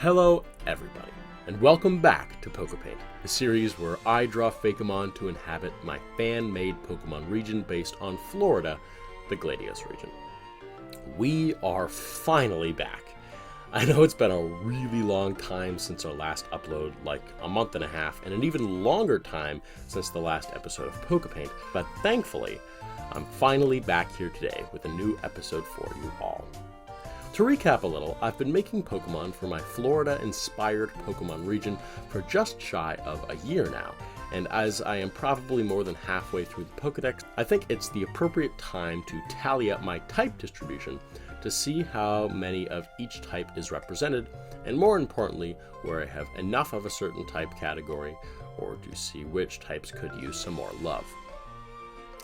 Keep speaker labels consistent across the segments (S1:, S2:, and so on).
S1: Hello everybody, and welcome back to Poképaint, a series where I draw Fakemon to inhabit my fan-made Pokemon region based on Florida, the Gladius region. We are finally back. I know it's been a really long time since our last upload, like a month and a half, and an even longer time since the last episode of Poképaint, but thankfully, I'm finally back here today with a new episode for you all. To recap a little, I've been making Pokemon for my Florida-inspired Pokemon region for just shy of a year now, and as I am probably more than halfway through the Pokédex, I think it's the appropriate time to tally up my type distribution to see how many of each type is represented, and more importantly, where I have enough of a certain type category, or to see which types could use some more love.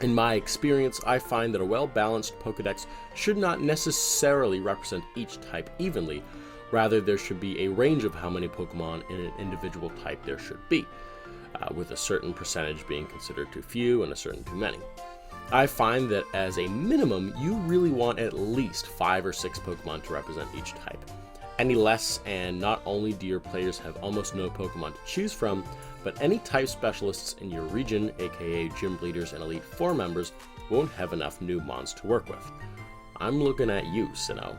S1: In my experience, I find that a well-balanced Pokédex should not necessarily represent each type evenly, rather there should be a range of how many Pokemon in an individual type there should be, with a certain percentage being considered too few and a certain too many. I find that as a minimum, you really want at least 5 or 6 Pokemon to represent each type. Any less, and not only do your players have almost no Pokemon to choose from, but any type specialists in your region, aka gym leaders and Elite Four members, won't have enough new mons to work with. I'm looking at you, Sinnoh.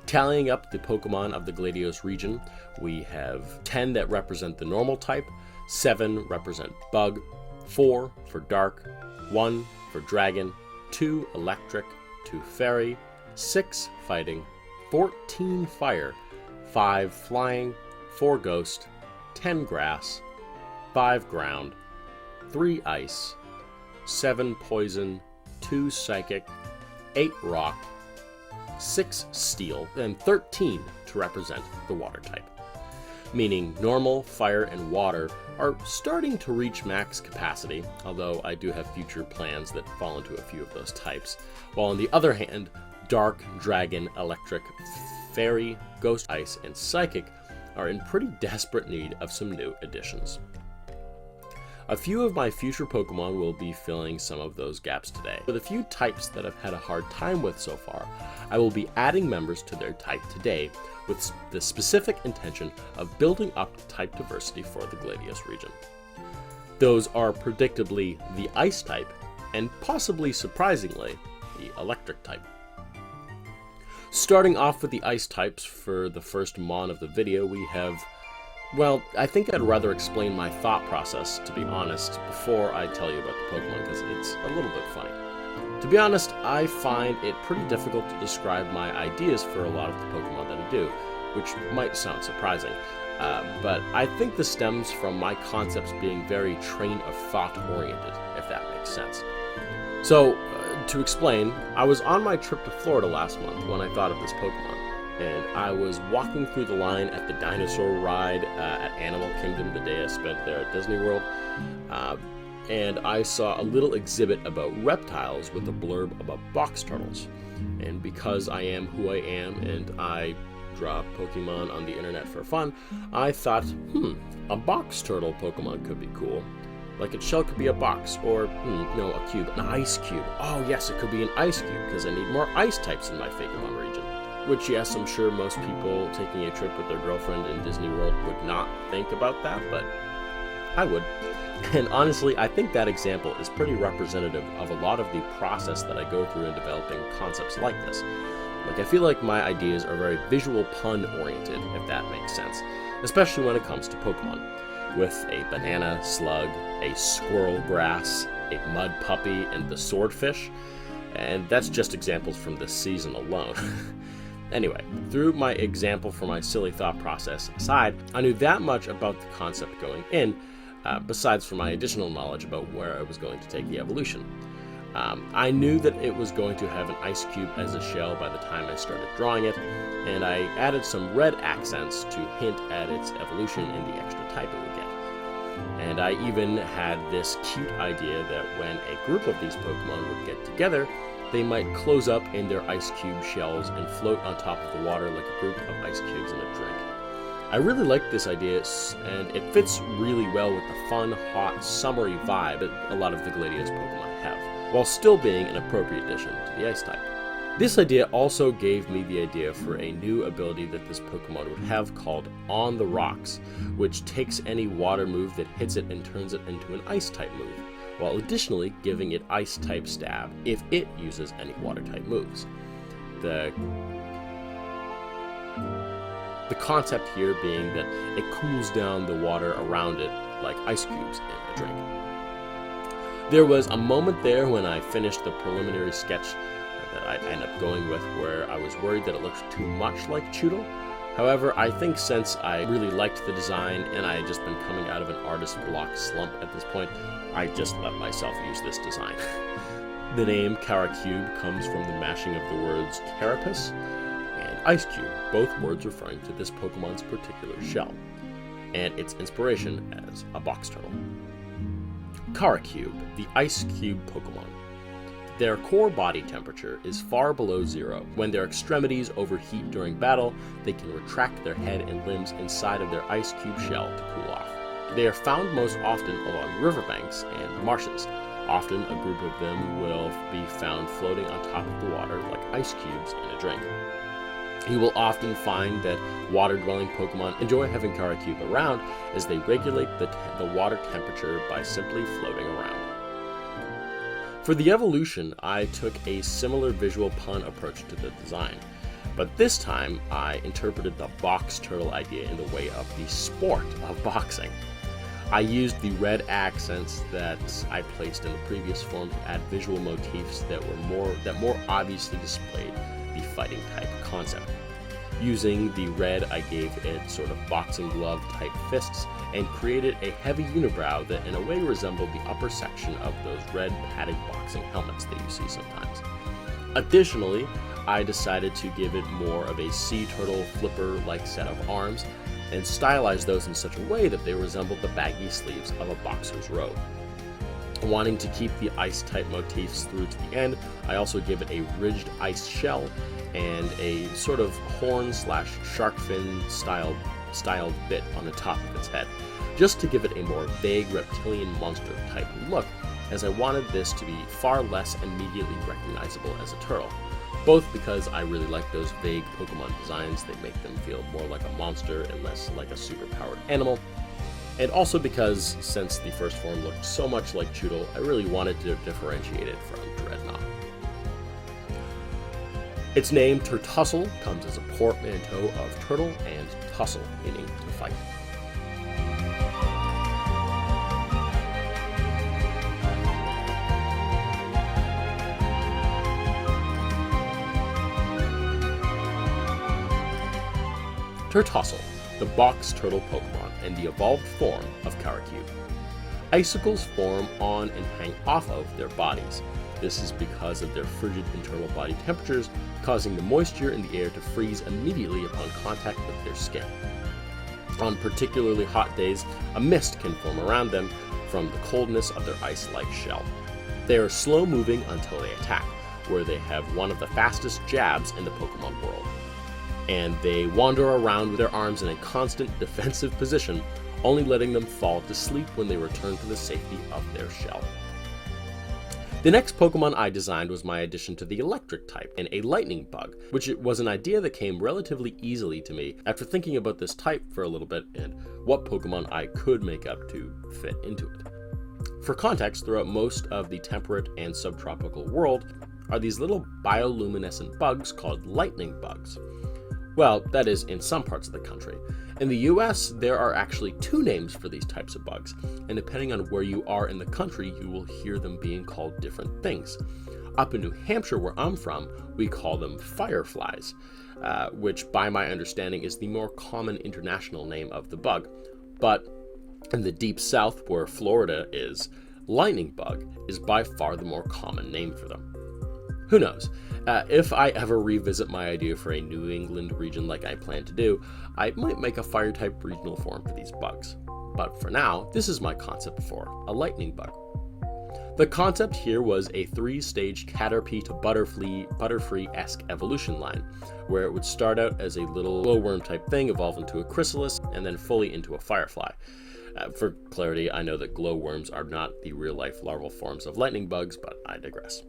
S1: Tallying up the Pokemon of the Gladios region, we have 10 that represent the normal type, 7 represent Bug, 4 for Dark, 1 for Dragon, 2 Electric, 2 Fairy, 6 Fighting, 14 Fire, 5 Flying, 4 Ghost, 10 Grass, 5 Ground, 3 Ice, 7 Poison, 2 Psychic, 8 Rock, 6 Steel, and 13 to represent the Water type. Meaning Normal, Fire, and Water are starting to reach max capacity, although I do have future plans that fall into a few of those types, while on the other hand, Dark, Dragon, Electric, Fairy, Ghost, Ice, and Psychic are in pretty desperate need of some new additions. A few of my future Pokemon will be filling some of those gaps today. With a few types that I've had a hard time with so far, I will be adding members to their type today with the specific intention of building up type diversity for the Gladius region. Those are predictably the Ice type, and possibly surprisingly, the Electric type. Starting off with the Ice types for the first Mon of the video, we have, well, I think I'd rather explain my thought process, to be honest, before I tell you about the Pokemon, because it's a little bit funny. To be honest, I find it pretty difficult to describe my ideas for a lot of the Pokemon that I do, which might sound surprising, but I think this stems from my concepts being very train-of-thought oriented, if that makes sense. So, to explain, I was on my trip to Florida last month when I thought of this Pokemon, and I was walking through the line at the dinosaur ride at Animal Kingdom the day I spent there at Disney World, and I saw a little exhibit about reptiles with a blurb about box turtles. And because I am who I am and I draw Pokemon on the internet for fun, I thought, a box turtle Pokemon could be cool. Like its shell could be a box, or, no, a cube, an ice cube. Oh yes, it could be an ice cube, because I need more ice types in my Fakemon region. Which, yes, I'm sure most people taking a trip with their girlfriend in Disney World would not think about that, but I would. And honestly, I think that example is pretty representative of a lot of the process that I go through in developing concepts like this. Like, I feel like my ideas are very visual pun oriented, if that makes sense, especially when it comes to Pokemon. With a banana slug, a squirrel grass, a mud puppy, and the swordfish. And that's just examples from this season alone. Anyway, through my example for my silly thought process aside, I knew that much about the concept going in, besides for my additional knowledge about where I was going to take the evolution. I knew that it was going to have an ice cube as a shell by the time I started drawing it, and I added some red accents to hint at its evolution and the extra type it would get. And I even had this cute idea that when a group of these Pokemon would get together, they might close up in their ice cube shells and float on top of the water like a group of ice cubes in a drink. I really like this idea, and it fits really well with the fun, hot, summery vibe that a lot of the Gladius Pokemon have, while still being an appropriate addition to the Ice type. This idea also gave me the idea for a new ability that this Pokemon would have called On the Rocks, which takes any water move that hits it and turns it into an Ice-type move, while additionally giving it Ice-type stab if it uses any Water-type moves. The concept here being that it cools down the water around it like ice cubes in a drink. There was a moment there when I finished the preliminary sketch that I ended up going with where I was worried that it looked too much like Chewtle. However, I think since I really liked the design and I had just been coming out of an artist block slump at this point, I just let myself use this design. The name Caracube comes from the mashing of the words carapace and ice cube, both words referring to this Pokemon's particular shell, and its inspiration as a box turtle. Caracube, the ice cube Pokemon. Their core body temperature is far below zero. When their extremities overheat during battle, they can retract their head and limbs inside of their ice cube shell to cool off. They are found most often along riverbanks and marshes. Often a group of them will be found floating on top of the water like ice cubes in a drink. You will often find that water-dwelling Pokemon enjoy having Caracube around as they regulate the water temperature by simply floating around. For the evolution, I took a similar visual pun approach to the design, but this time I interpreted the box turtle idea in the way of the sport of boxing. I used the red accents that I placed in the previous form to add visual motifs that more obviously displayed the fighting type concept. Using the red, I gave it sort of boxing glove type fists and created a heavy unibrow that in a way resembled the upper section of those red padded boxing helmets that you see sometimes. Additionally, I decided to give it more of a sea turtle flipper-like set of arms and stylize those in such a way that they resembled the baggy sleeves of a boxer's robe. Wanting to keep the ice-type motifs through to the end, I also give it a ridged ice shell and a sort of horn/shark fin styled bit on the top of its head, just to give it a more vague reptilian monster type look, as I wanted this to be far less immediately recognizable as a turtle, both because I really like those vague Pokemon designs that make them feel more like a monster and less like a superpowered animal, and also because since the first form looked so much like Chewtle, I really wanted to differentiate it from Dreadnought. Its name, Turtustle, comes as a portmanteau of turtle and tussle, meaning to fight. Turtustle, the box turtle Pokemon and the evolved form of Caracube. Icicles form on and hang off of their bodies. This is because of their frigid internal body temperatures, causing the moisture in the air to freeze immediately upon contact with their skin. On particularly hot days, a mist can form around them from the coldness of their ice-like shell. They are slow-moving until they attack, where they have one of the fastest jabs in the Pokemon world. And they wander around with their arms in a constant defensive position, only letting them fall to sleep when they return to the safety of their shell. The next Pokemon I designed was my addition to the electric type, and a lightning bug, which was an idea that came relatively easily to me after thinking about this type for a little bit and what Pokemon I could make up to fit into it. For context, throughout most of the temperate and subtropical world are these little bioluminescent bugs called lightning bugs. Well, that is in some parts of the country. In the US, there are actually two names for these types of bugs, and depending on where you are in the country, you will hear them being called different things. Up in New Hampshire, where I'm from, we call them fireflies, which by my understanding is the more common international name of the bug. But in the deep south, where Florida is, lightning bug is by far the more common name for them. Who knows? If I ever revisit my idea for a New England region like I plan to do, I might make a fire-type regional form for these bugs. But for now, this is my concept for a lightning bug. The concept here was a 3-stage Caterpie to Butterfree-esque evolution line, where it would start out as a little glowworm-type thing, evolve into a chrysalis, and then fully into a firefly. For clarity, I know that glowworms are not the real-life larval forms of lightning bugs, but I digress.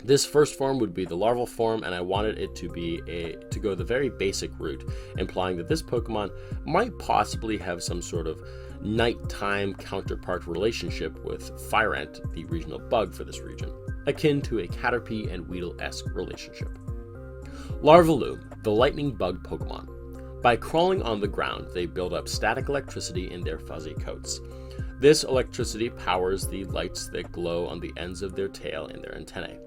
S1: This first form would be the larval form, and I wanted it to go the very basic route, implying that this Pokemon might possibly have some sort of nighttime counterpart relationship with Firent, the regional bug for this region, akin to a Caterpie and Weedle-esque relationship. Larvilume, the lightning bug Pokemon. By crawling on the ground, they build up static electricity in their fuzzy coats. This electricity powers the lights that glow on the ends of their tail and their antennae.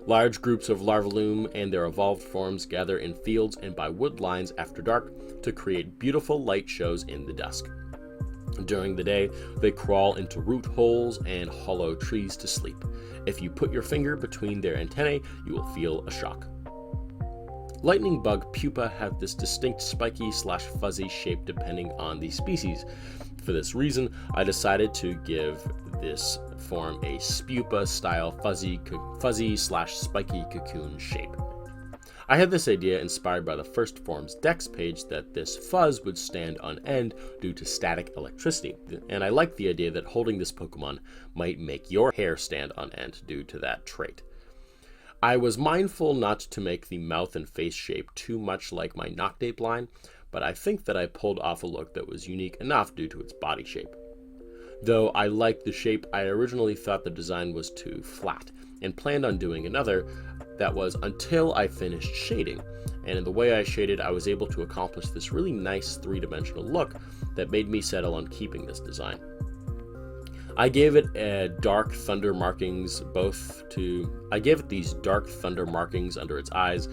S1: Large groups of Larvilume and their evolved forms gather in fields and by wood lines after dark to create beautiful light shows in the dusk. During the day, they crawl into root holes and hollow trees to sleep. If you put your finger between their antennae, you will feel a shock. Lightning bug pupa have this distinct spiky/fuzzy shape depending on the species. For this reason, I decided to give this form a spupa-style fuzzy/spiky cocoon shape. I had this idea inspired by the first form's dex page that this fuzz would stand on end due to static electricity, and I liked the idea that holding this Pokemon might make your hair stand on end due to that trait. I was mindful not to make the mouth and face shape too much like my Noctape line, but I think that I pulled off a look that was unique enough due to its body shape. Though I liked the shape, I originally thought the design was too flat, and planned on doing another that was until I finished shading, and in the way I shaded, I was able to accomplish this really nice three-dimensional look that made me settle on keeping this design. I gave it dark thunder markings these dark thunder markings under its eyes,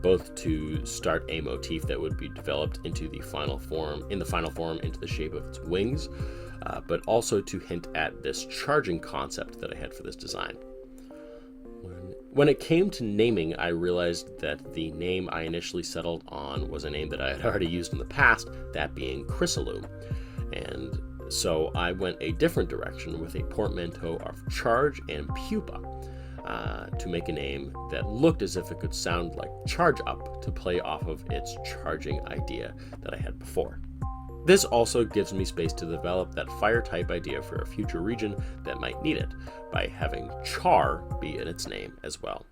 S1: both to start a motif that would be developed into the final form into the shape of its wings, but also to hint at this charging concept that I had for this design. When it came to naming, I realized that the name I initially settled on was a name that I had already used in the past, that being Chrysalume, and so I went a different direction with a portmanteau of charge and pupa to make a name that looked as if it could sound like Charge Up to play off of its charging idea that I had before. This also gives me space to develop that fire type idea for a future region that might need it, by having Char be in its name as well.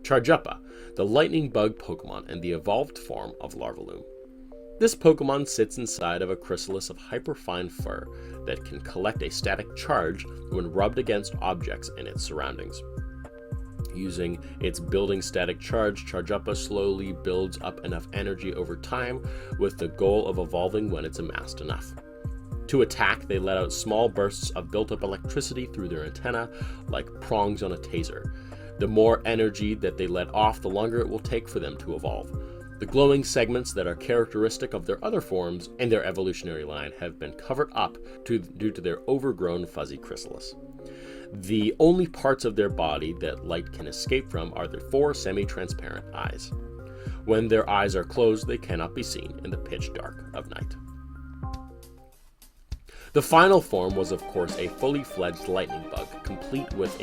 S1: Chargupa, the lightning bug Pokemon and the evolved form of Larvilume. This Pokemon sits inside of a chrysalis of hyperfine fur that can collect a static charge when rubbed against objects in its surroundings. Using its building static charge, Chargupa slowly builds up enough energy over time with the goal of evolving when it's amassed enough. To attack, they let out small bursts of built-up electricity through their antenna like prongs on a taser. The more energy that they let off, the longer it will take for them to evolve. The glowing segments that are characteristic of their other forms and their evolutionary line have been covered up due to their overgrown fuzzy chrysalis. The only parts of their body that light can escape from are their 4 semi-transparent eyes. When their eyes are closed, they cannot be seen in the pitch dark of night. The final form was, of course, a fully fledged lightning bug, complete with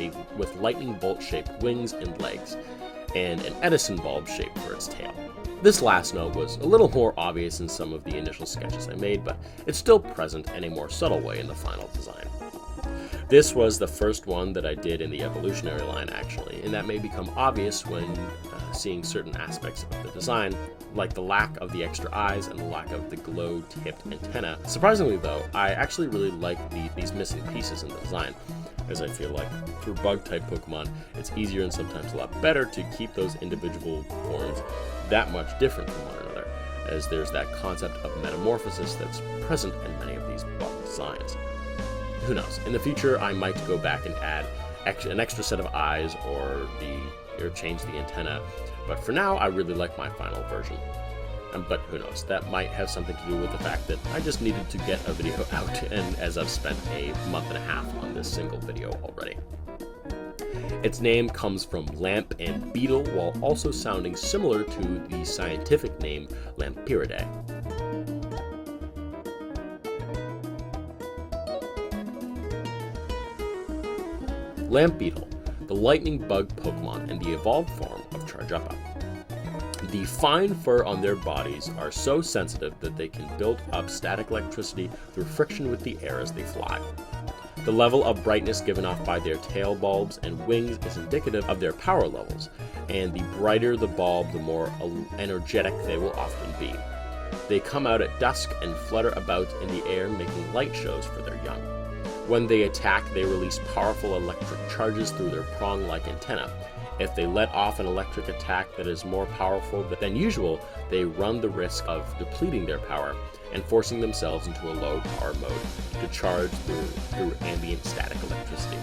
S1: lightning bolt-shaped wings and legs, and an Edison bulb shape for its tail. This last note was a little more obvious in some of the initial sketches I made, but it's still present in a more subtle way in the final design. This was the first one that I did in the evolutionary line, actually, and that may become obvious when seeing certain aspects of the design, like the lack of the extra eyes and the lack of the glow-tipped antenna. Surprisingly, though, I actually really like these missing pieces in the design, as I feel like for bug-type Pokemon, it's easier and sometimes a lot better to keep those individual forms that much different from one another, as there's that concept of metamorphosis that's present in many of these bug designs. Who knows? In the future, I might go back and add an extra set of eyes or change the antenna, but for now, I really like my final version. But who knows? That might have something to do with the fact that I just needed to get a video out, and as I've spent a month and a half on this single video already. Its name comes from lamp and beetle, while also sounding similar to the scientific name Lampidle. Lampidle, the lightning bug Pokemon and the evolved form of Chargupa. The fine fur on their bodies are so sensitive that they can build up static electricity through friction with the air as they fly. The level of brightness given off by their tail bulbs and wings is indicative of their power levels, and the brighter the bulb, the more energetic they will often be. They come out at dusk and flutter about in the air, making light shows for their young. When they attack, they release powerful electric charges through their prong-like antenna. If they let off an electric attack that is more powerful than usual, they run the risk of depleting their power and forcing themselves into a low power mode to charge through ambient static electricity.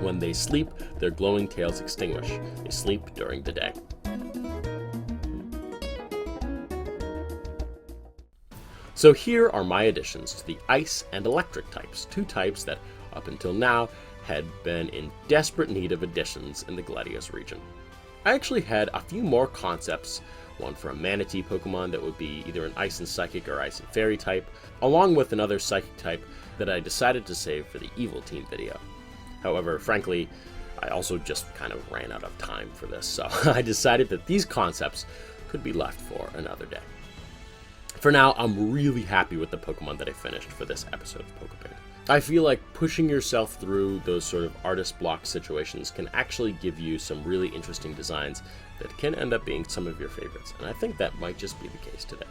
S1: When they sleep, their glowing tails extinguish. They sleep during the day. So here are my additions to the ice and electric types, two types that, up until now, had been in desperate need of additions in the Gladius region. I actually had a few more concepts, one for a manatee Pokemon that would be either an ice and psychic or ice and fairy type, along with another psychic type that I decided to save for the Evil Team video. However, frankly, I also just kind of ran out of time for this, so I decided that these concepts could be left for another day. For now, I'm really happy with the Pokemon that I finished for this episode of Poképaint. I feel like pushing yourself through those sort of artist block situations can actually give you some really interesting designs that can end up being some of your favorites, and I think that might just be the case today.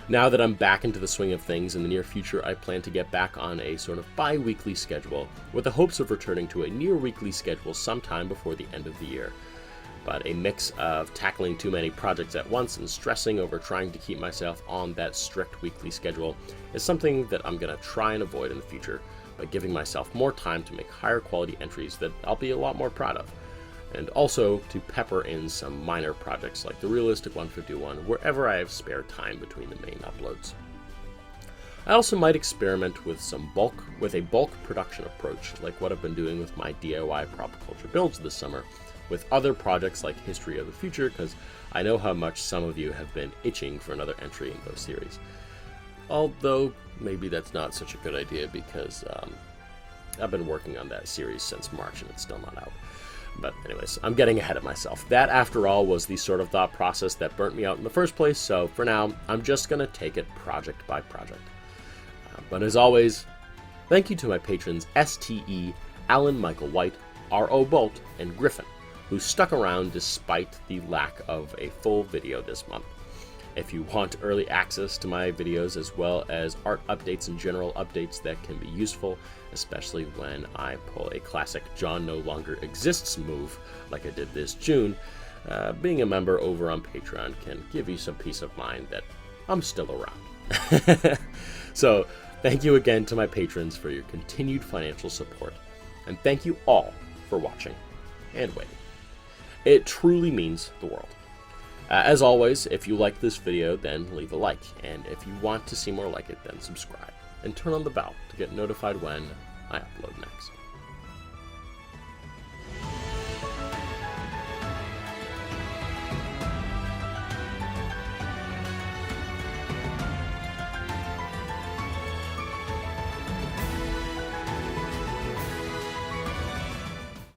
S1: Now that I'm back into the swing of things, in the near future I plan to get back on a sort of bi-weekly schedule, with the hopes of returning to a near-weekly schedule sometime before the end of the year. But a mix of tackling too many projects at once and stressing over trying to keep myself on that strict weekly schedule is something that I'm going to try and avoid in the future by giving myself more time to make higher quality entries that I'll be a lot more proud of, and also to pepper in some minor projects like the Realistic 151 wherever I have spare time between the main uploads. I also might experiment with a bulk production approach like what I've been doing with my DIY prop culture builds this summer, with other projects like History of the Future, because I know how much some of you have been itching for another entry in those series. Although, maybe that's not such a good idea because I've been working on that series since March and it's still not out. But anyways, I'm getting ahead of myself. That, after all, was the sort of thought process that burnt me out in the first place, so for now, I'm just going to take it project by project. But as always, thank you to my patrons STE, Alan Michael White, R.O. Bolt, and Griffin, who stuck around despite the lack of a full video this month. If you want early access to my videos as well as art updates and general updates that can be useful, especially when I pull a classic John no longer exists move like I did this June, being a member over on Patreon can give you some peace of mind that I'm still around. So thank you again to my patrons for your continued financial support, and thank you all for watching and waiting. It truly means the world. As always, if you like this video, then leave a like, and if you want to see more like it, then subscribe, and turn on the bell to get notified when I upload next.